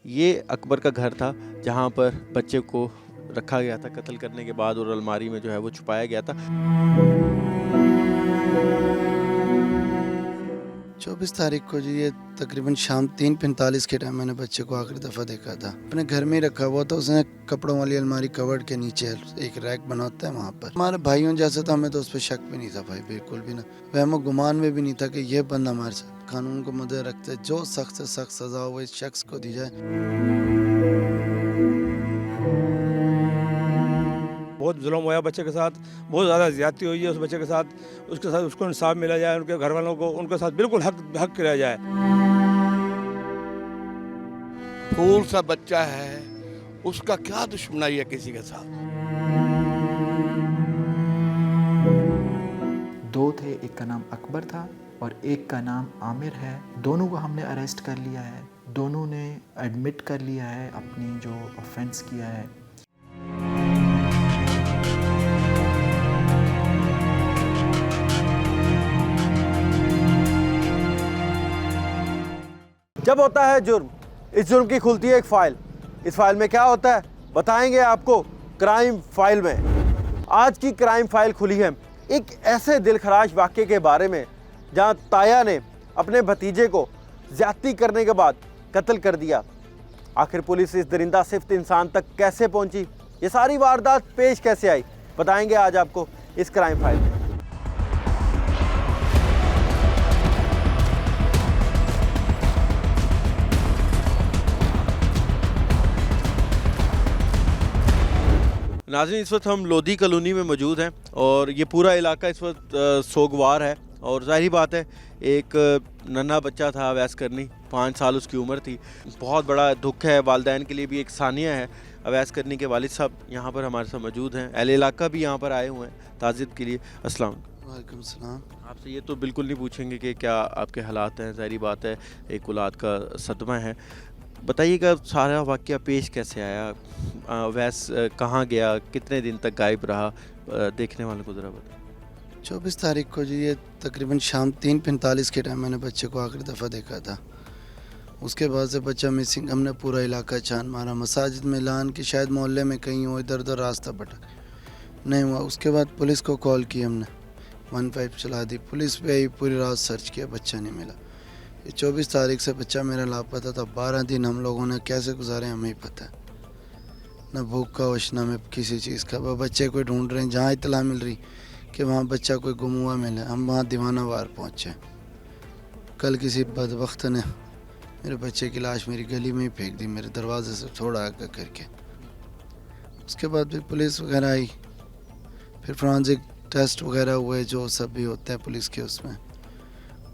ये अकबर का घर था जहाँ पर बच्चे को रखा गया था कत्ल करने के बाद और अलमारी में जो है वो छुपाया गया था। 24 तारीख को जी ये तकरीबन शाम 3:45 के टाइम मैंने बच्चे को आखिरी दफ़ा देखा था। अपने घर में ही रखा हुआ था, उसने कपड़ों वाली अलमारी कवर्ड के नीचे एक रैक बना होता है वहाँ पर। हमारे भाइयों जैसे था, हमें तो उस पर शक भी नहीं था भाई, बिल्कुल भी ना। वहमो गुमान में भी नहीं था कि ये बंदा हमारे साथ कानून को मद्दे रखते, जो सख्त से सख्त सजा हो इस शख्स को दी जाए। बहुत जुल्म हुआ बच्चे के साथ, बहुत ज़्यादा ज़्यादती हुई है उस बच्चे के साथ। उसके साथ उसको इंसाफ मिला जाए, उनके घर वालों को उनके साथ बिल्कुल हक किया जाए। फूल सा बच्चा है, उसका क्या दुश्मनाई है किसी के साथ। दो थे, एक का नाम अकबर था और एक का नाम आमिर है। दोनों को हमने अरेस्ट कर लिया है, दोनों ने एडमिट कर लिया है अपनी जो ऑफेंस किया है। जब होता है जुर्म, इस जुर्म की खुलती है एक फाइल। इस फाइल में क्या होता है बताएंगे आपको क्राइम फाइल में। आज की क्राइम फाइल खुली है एक ऐसे दिलखराश वाक़े के बारे में जहां ताया ने अपने भतीजे को ज़्यादती करने के बाद कत्ल कर दिया। आखिर पुलिस इस दरिंदा सिफ्त इंसान तक कैसे पहुंची, ये सारी वारदात पेश कैसे आई, बताएंगे आज आपको इस क्राइम फाइल में। नाज़रीन, इस वक्त हम लोधी कॉलोनी में मौजूद हैं और ये पूरा इलाका इस वक्त सोगवार है। और जाहिर बात है एक नन्हा बच्चा था अवैस करनी, 5 साल उसकी उम्र थी। बहुत बड़ा दुख है, वालिदैन के लिए भी एक सानिया है। अवैस करनी के वालिद साहब यहाँ पर हमारे साथ मौजूद हैं, अहले इलाका भी यहाँ पर आए हुए हैं ताज़ियत के लिए। अस्सलाम वालेकुम सलाम। आपसे ये तो बिल्कुल नहीं पूछेंगे कि क्या आपके हालात हैं, ज़ाहिर बात है एक औलाद का सदमा है। बताइएगा सारा वाक़या पेश कैसे आया, वैस कहाँ गया, कितने दिन तक गायब रहा, देखने वालों को ज़रा बताएं। 24 तारीख को जी ये तकरीबन शाम 3:45 के टाइम मैंने बच्चे को आखिरी दफ़ा देखा था। उसके बाद से बच्चा मिसिंग, हमने पूरा इलाका छान मारा, मसाजिद में ऐलान कि शायद मोहल्ले में कहीं हो, इधर उधर रास्ता भटक नहीं हुआ। उसके बाद पुलिस को कॉल की हमने, 15 चला दी, पुलिस पे आई, पूरी रात सर्च किया, बच्चा नहीं मिला। ये 24 तारीख से बच्चा मेरा लापता था। 12 दिन हम लोगों ने कैसे गुजारे हमें ही पता है, ना भूख का होश ना में किसी चीज़ का। वह बच्चे को ढूंढ रहे हैं, जहाँ इतला मिल रही कि वहाँ बच्चा कोई गुम हुआ मिले, हम वहाँ दीवाना वार पहुँचे। कल किसी बदबख्त ने मेरे बच्चे की लाश मेरी गली में ही फेंक दी, मेरे दरवाजे से थोड़ा आगे करके। उसके बाद फिर पुलिस वगैरह आई, फिर फोरेंसिक टेस्ट वगैरह हुए, जो सब भी होते हैं पुलिस के उसमें।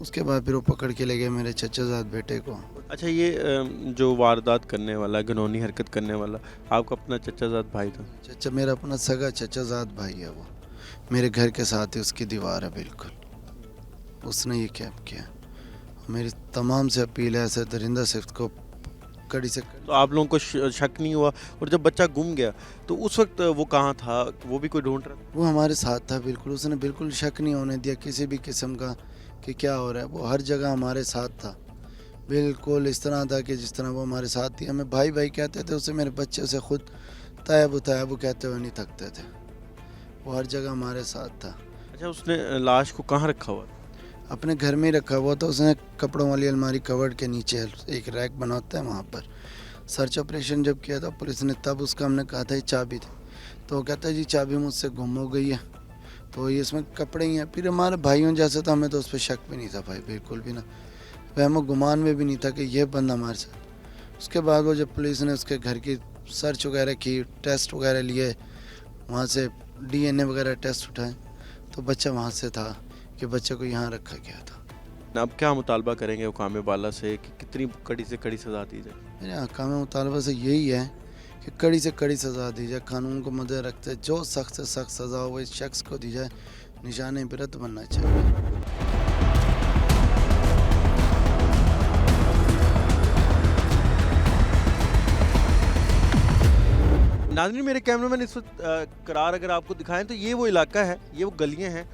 उसके बाद फिर वो पकड़ के ले गए मेरे चचाजाद बेटे को। अच्छा, ये जो वारदात करने वाला, घिनौनी हरकत करने वाला आपका अपना चचाजाद भाई था? चचा मेरा अपना सगा चचाजाद भाई है, वो मेरे घर के साथ ही उसकी दीवार है बिल्कुल, उसने ये कैप किया। मेरी तमाम से अपील है ऐसे दरिंदा सिफ्त को कड़ी से तो आप लोगों को शक नहीं हुआ? और जब बच्चा गुम गया तो उस वक्त वो कहाँ था, वो भी कोई ढूंढ रहा था? वो हमारे साथ था बिल्कुल, उसने बिल्कुल शक नहीं होने दिया किसी भी किस्म का कि क्या हो रहा है। वो हर जगह हमारे साथ था, बिल्कुल इस तरह था कि जिस तरह वो हमारे साथ थी। हमें भाई भाई कहते थे, उसे मेरे बच्चे से खुद तायब कहते हुए नहीं थकते थे। वो हर जगह हमारे साथ था। अच्छा, उसने लाश को कहाँ रखा हुआ? अपने घर में ही रखा हुआ था, उसने कपड़ों वाली अलमारी कवर्ड के नीचे एक रैक बना होता है वहाँ पर। सर्च ऑपरेशन जब किया था पुलिस ने, तब उसका हमने कहा था ये चाबी थी, तो वो कहता है जी चाबी मुझसे गुम हो गई है, तो ये इसमें कपड़े ही हैं। फिर हमारे भाइयों जैसे तो हमें तो उस पर शक भी नहीं था भाई, बिल्कुल भी ना। वहमो गुमान में भी नहीं था कि ये बंदा हमारे साथ। उसके बाद वो जब पुलिस ने उसके घर की सर्च वगैरह की, टेस्ट वगैरह लिए, वहाँ से DNA वगैरह टेस्ट उठाए, तो बच्चा वहाँ से था कि बच्चे को यहाँ रखा गया था। अब क्या मुतालबा करेंगे हुकाम बाला से कि कितनी कड़ी से कड़ी सज़ा दी जाए? मेरे हकाम मुतालबा से यही है कि कड़ी से कड़ी सज़ा दी जाए, कानून को मद्दे रखते जो सख्त से सख्त सज़ा हो इस शख्स को दी जाए, निशान इबरत बनना चाहिए। नाज़रीन, मेरे कैमरामैन इस वक्त करार अगर आपको दिखाएं तो ये वो इलाका है, ये वो गलियां हैं,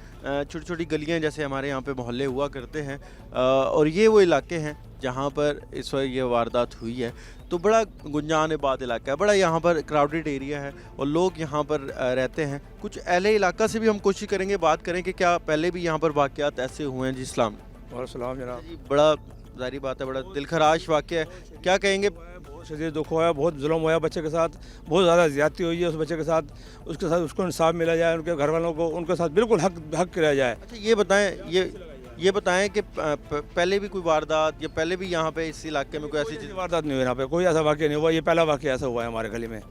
छोटी छोटी गलियां जैसे हमारे यहाँ पे मोहल्ले हुआ करते हैं। और ये वो इलाके हैं जहाँ पर इस वक्त ये वारदात हुई है। तो बड़ा गुंजान-ए-बाद इलाका है, बड़ा यहाँ पर क्राउडेड एरिया है और लोग यहाँ पर रहते हैं। कुछ अहले इलाका से भी हम कोशिश करेंगे बात करें कि क्या पहले भी यहाँ पर वाक़यात ऐसे हुए हैं जी? इस्लाम और सलाम जनाब। जी, बड़ा ज़ाहिर बात है, बड़ा दिलखराश वाक़या है, क्या कहेंगे? बहुत शदीद दुख हुआ है, बहुत जुल्म हुआ बच्चे के साथ, बहुत ज़्यादा ज़्यादती हुई है उस बच्चे के साथ उसको इंसाफ मिला जाए, उनके घर वालों को उनके साथ बिल्कुल हक किया जाए। अच्छा ये बताएं कि पहले भी कोई वारदात या पहले भी यहाँ पे इस इलाके में कोई ऐसी चीज़? कोई वारदात नहीं हुई यहाँ पे, कोई ऐसा वाक़या नहीं हुआ, ये पहला वाक़या ऐसा हुआ है हमारे गली में,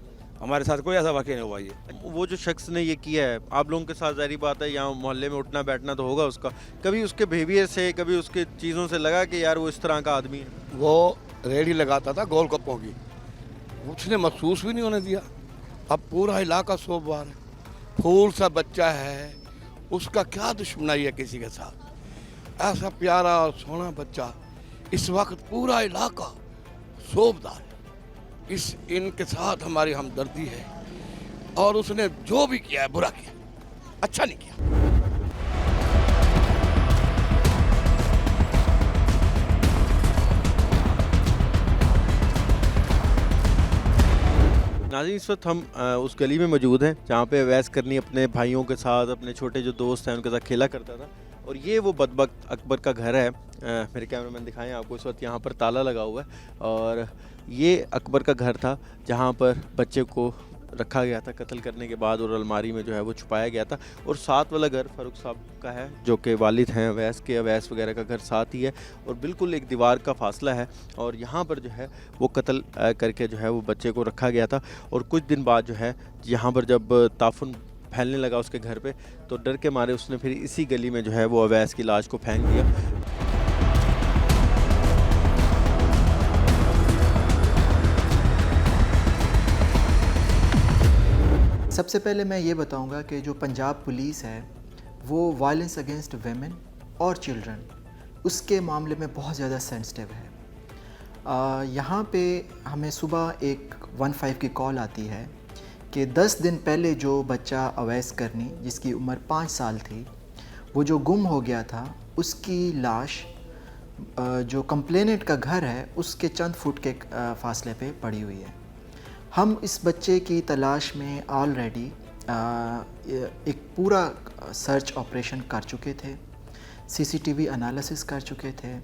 हमारे साथ कोई ऐसा वाक़या नहीं हुआ ये। वो जो शख्स ने ये किया है, आप लोगों के साथ ज़ाहिर बात है यहाँ मोहल्ले में उठना बैठना तो होगा उसका, कभी उसके बिहेवियर से, कभी उसके चीज़ों से लगा कि यार वो इस तरह का आदमी है? वो रेडी लगाता था गोलगप्पों की, उसने महसूस भी नहीं होने दिया। अब पूरा इलाका सोबवार है, फूल सा बच्चा है, उसका क्या दुश्मनाई है किसी के साथ? ऐसा प्यारा और सोना बच्चा, इस वक्त पूरा इलाका सोबदार है। इनके साथ हमारी हमदर्दी है और उसने जो भी किया है बुरा किया, अच्छा नहीं किया। नाज़रीन, इस वक्त हम उस गली में मौजूद हैं जहाँ पे अवैस करनी अपने भाइयों के साथ, अपने छोटे जो दोस्त हैं उनके साथ खेला करता था। और ये वो बदबख्त अकबर का घर है। मेरे कैमरामैन दिखाएं आपको, इस वक्त यहाँ पर ताला लगा हुआ है और ये अकबर का घर था जहाँ पर बच्चे को रखा गया था कत्ल करने के बाद और अलमारी में जो है वो छुपाया गया था। और साथ वाला घर फ़ारूक साहब का है जो कि वालिद हैं अवैस के, अवैस वगैरह का घर साथ ही है और बिल्कुल एक दीवार का फासला है। और यहाँ पर जो है वो कत्ल करके जो है वो बच्चे को रखा गया था। और कुछ दिन बाद जो है यहाँ पर जब ताफुन फैलने लगा उसके घर पे, तो डर के मारे उसने फिर इसी गली में जो है वो अवैस की लाश को फेंक दिया। सबसे पहले मैं ये बताऊंगा कि जो पंजाब पुलिस है वो वायलेंस अगेंस्ट वेमेन और चिल्ड्रन उसके मामले में बहुत ज़्यादा सेंसिटिव है। यहाँ पे हमें सुबह एक 15 की कॉल आती है कि 10 दिन पहले जो बच्चा अवैस करनी जिसकी उम्र 5 साल थी, वो जो गुम हो गया था, उसकी लाश जो कंप्लेनेंट का घर है उसके चंद फुट के फासले पे पड़ी हुई है। हम इस बच्चे की तलाश में ऑलरेडी एक पूरा सर्च ऑपरेशन कर चुके थे, सीसीटीवी एनालिसिस कर चुके थे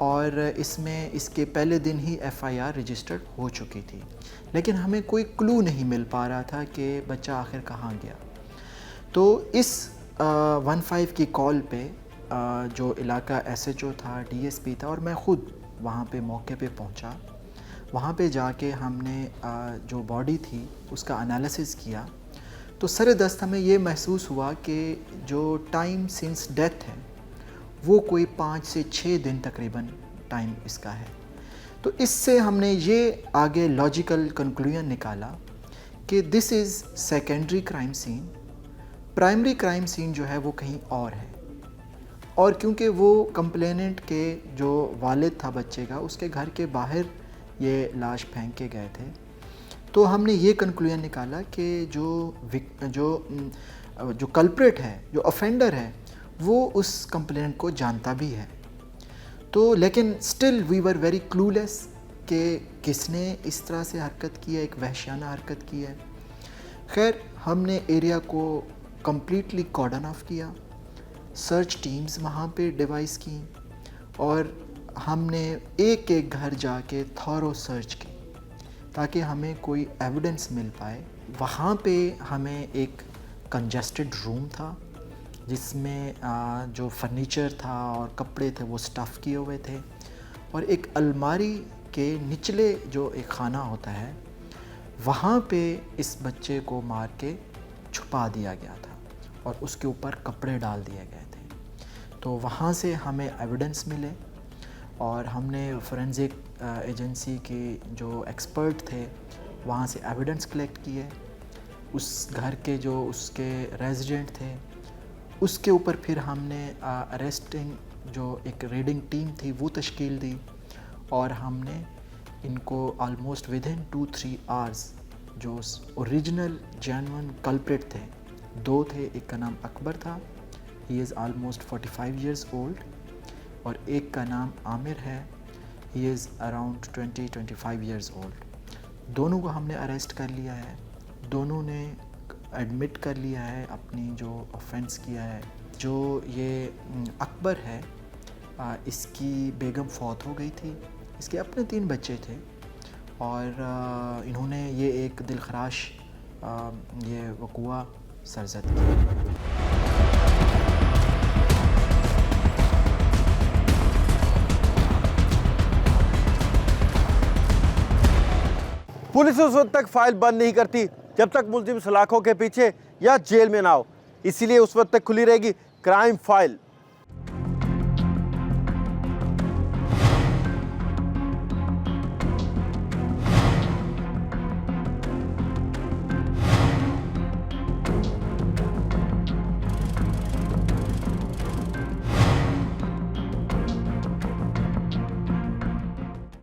और इसमें इसके पहले दिन ही एफआईआर रजिस्टर्ड हो चुकी थी, लेकिन हमें कोई क्लू नहीं मिल पा रहा था कि बच्चा आखिर कहाँ गया। तो इस 15 की कॉल पे जो इलाका एसएचओ था, डीएसपी था और मैं ख़ुद वहाँ पे मौके पे पहुँचा। वहाँ पे जाके हमने जो बॉडी थी उसका एनालिसिस किया तो सरेदस्त हमें ये महसूस हुआ कि जो टाइम सिंस डेथ है वो कोई 5 से 6 दिन तकरीबन टाइम इसका है। तो इससे हमने ये आगे लॉजिकल कंक्लूजन निकाला कि this is secondary crime scene. Primary crime scene जो है वो कहीं और है और क्योंकि वो कंप्लेनेंट के जो वालिद था बच्चे का, उसके घर के बाहर ये लाश फेंक के गए थे, तो हमने ये कंक्लूजन निकाला कि जो कल्प्रेट है, जो ऑफेंडर है, वो उस कंप्लेनेंट को जानता भी है। तो लेकिन still we were very clueless कि किसने इस तरह से हरकत की है, एक वहशियाना हरकत की है। खैर, हमने एरिया को कम्प्लीटली कॉर्डन ऑफ किया, सर्च टीम्स वहाँ पे डिवाइस की और हमने एक एक घर जाके थॉरो सर्च की ताकि हमें कोई एविडेंस मिल पाए। वहाँ पे हमें एक कंजेस्टेड रूम था जिसमें जो फर्नीचर था और कपड़े थे वो स्टफ़ किए हुए थे और एक अलमारी के निचले जो एक खाना होता है वहाँ पे इस बच्चे को मार के छुपा दिया गया था और उसके ऊपर कपड़े डाल दिए गए थे। तो वहाँ से हमें एविडेंस मिले और हमने फोरेंसिक एजेंसी के जो एक्सपर्ट थे वहाँ से एविडेंस कलेक्ट किए। उस घर के जो उसके रेजिडेंट थे उसके ऊपर फिर हमने अरेस्टिंग जो एक रेडिंग टीम थी वो तश्कील दी और हमने इनको ऑलमोस्ट विदिन 2-3 आवर्स जो ओरिजिनल जेन्युइन कल्प्रिट थे, 2 थे, एक का नाम अकबर था, he is almost 45 years old और एक का नाम आमिर है, he is around 20-25 years old. दोनों को हमने अरेस्ट कर लिया है, दोनों ने एडमिट कर लिया है अपनी जो ऑफेंस किया है। जो ये अकबर है, इसकी बेगम फौत हो गई थी, इसके अपने 3 बच्चे थे और इन्होंने ये एक दिलखराश ये वक़ुआ सरज़द किया। पुलिस उस वक्त तक फाइल बंद नहीं करती जब तक मुलजिम सलाखों के पीछे या जेल में ना हो, इसीलिए उस वक्त तक खुली रहेगी क्राइम फाइल।